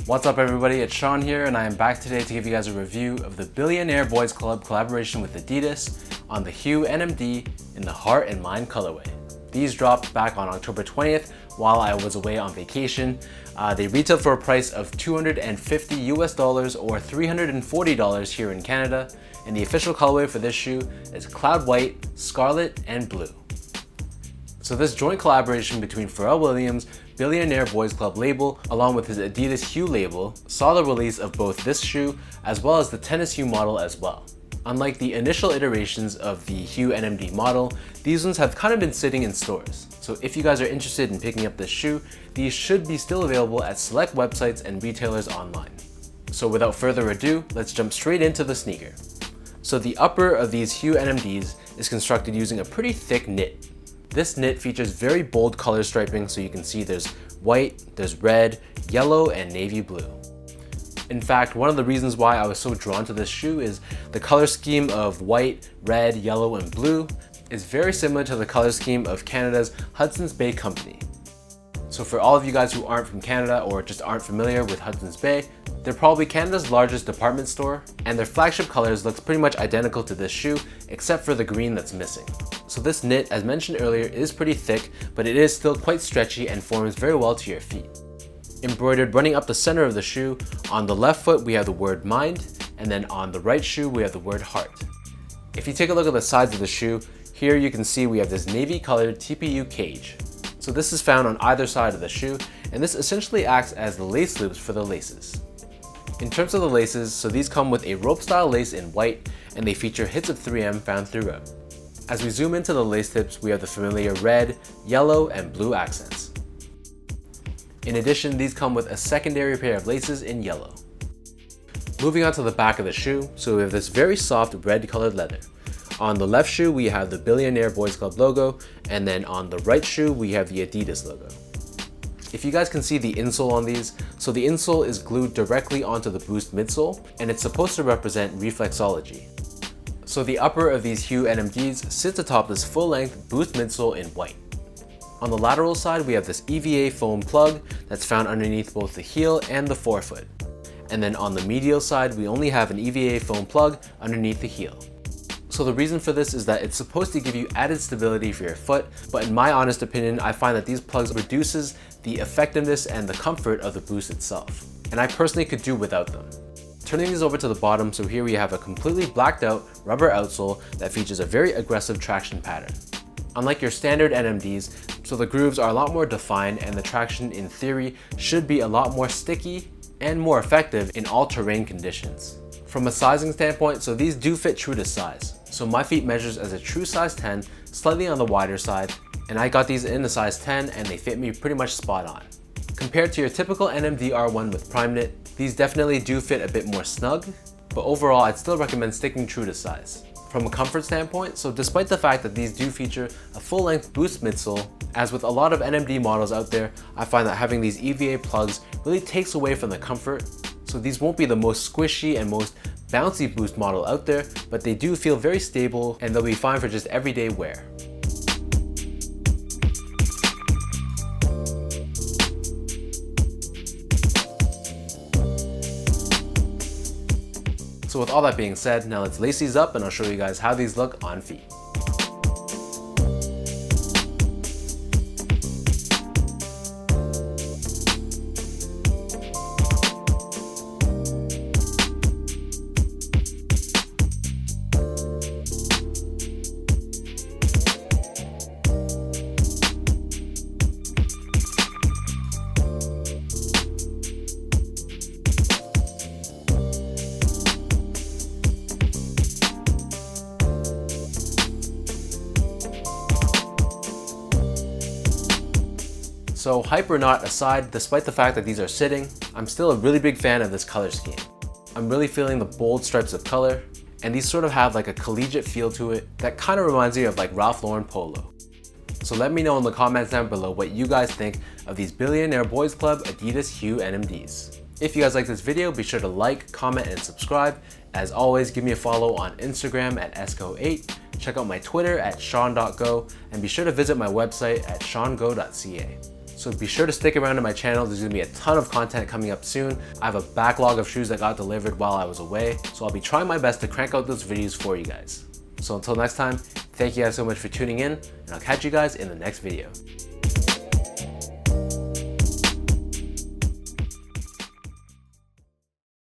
What's up everybody, it's Sean here and I am back today to give you guys a review of the Billionaire Boys Club collaboration with Adidas on the Hue NMD in the Heart and Mind colorway. These dropped back on October 20th while I was away on vacation. They retailed for a price of $250 US or $340 here in Canada, and the official colorway for this shoe is Cloud White, Scarlet, and Blue. So this joint collaboration between Pharrell Williams' Billionaire Boys Club label along with his Adidas Hue label saw the release of both this shoe as well as the Tennis Hue model as well. Unlike the initial iterations of the Hue NMD model, these ones have kind of been sitting in stores. So if you guys are interested in picking up this shoe, these should be still available at select websites and retailers online. So without further ado, let's jump straight into the sneaker. So the upper of these Hue NMDs is constructed using a pretty thick knit. This knit features very bold color striping, so you can see there's white, there's red, yellow, and navy blue. In fact, one of the reasons why I was so drawn to this shoe is the color scheme of white, red, yellow, and blue is very similar to the color scheme of Canada's Hudson's Bay Company. So for all of you guys who aren't from Canada or just aren't familiar with Hudson's Bay, they're probably Canada's largest department store, and their flagship colors looks pretty much identical to this shoe except for the green that's missing. So this knit, as mentioned earlier, is pretty thick, but it is still quite stretchy and forms very well to your feet. Embroidered running up the center of the shoe, on the left foot we have the word mind, and then on the right shoe we have the word heart. If you take a look at the sides of the shoe, here you can see we have this navy colored TPU cage. So this is found on either side of the shoe, and this essentially acts as the lace loops for the laces. In terms of the laces, so these come with a rope style lace in white, and they feature hits of 3M found throughout. As we zoom into the lace tips, we have the familiar red, yellow, and blue accents. In addition, these come with a secondary pair of laces in yellow. Moving on to the back of the shoe, so we have this very soft red colored leather. On the left shoe, we have the Billionaire Boys Club logo, and then on the right shoe, we have the Adidas logo. If you guys can see the insole on these, so the insole is glued directly onto the Boost midsole, and it's supposed to represent reflexology. So the upper of these Hue NMDs sits atop this full-length Boost midsole in white. On the lateral side, we have this EVA foam plug that's found underneath both the heel and the forefoot. And then on the medial side, we only have an EVA foam plug underneath the heel. So the reason for this is that it's supposed to give you added stability for your foot, but in my honest opinion, I find that these plugs reduces the effectiveness and the comfort of the Boost itself. And I personally could do without them. Turning these over to the bottom, so here we have a completely blacked out rubber outsole that features a very aggressive traction pattern. Unlike your standard NMDs, so the grooves are a lot more defined and the traction in theory should be a lot more sticky and more effective in all terrain conditions. From a sizing standpoint, so these do fit true to size. So my feet measures as a true size 10, slightly on the wider side, and I got these in a size 10 and they fit me pretty much spot on. Compared to your typical NMD R1 with Prime Knit, these definitely do fit a bit more snug, but overall I'd still recommend sticking true to size. From a comfort standpoint, so despite the fact that these do feature a full-length Boost midsole, as with a lot of NMD models out there, I find that having these EVA plugs really takes away from the comfort. So these won't be the most squishy and most bouncy Boost model out there, but they do feel very stable and they'll be fine for just everyday wear. So with all that being said, now let's lace these up and I'll show you guys how these look on feet. So hype or not aside, despite the fact that these are sitting, I'm still a really big fan of this color scheme. I'm really feeling the bold stripes of color, and these sort of have like a collegiate feel to it that kind of reminds me of like Ralph Lauren polo. So let me know in the comments down below what you guys think of these Billionaire Boys Club Adidas Hue NMDs. If you guys like this video, be sure to like, comment, and subscribe, As always, give me a follow on Instagram at esco8, check out my Twitter at sean.go, and be sure to visit my website at seango.ca. So be sure to stick around to my channel. There's gonna be a ton of content coming up soon. I have a backlog of shoes that got delivered while I was away, so I'll be trying my best to crank out those videos for you guys. So until next time, thank you guys so much for tuning in, and I'll catch you guys in the next video.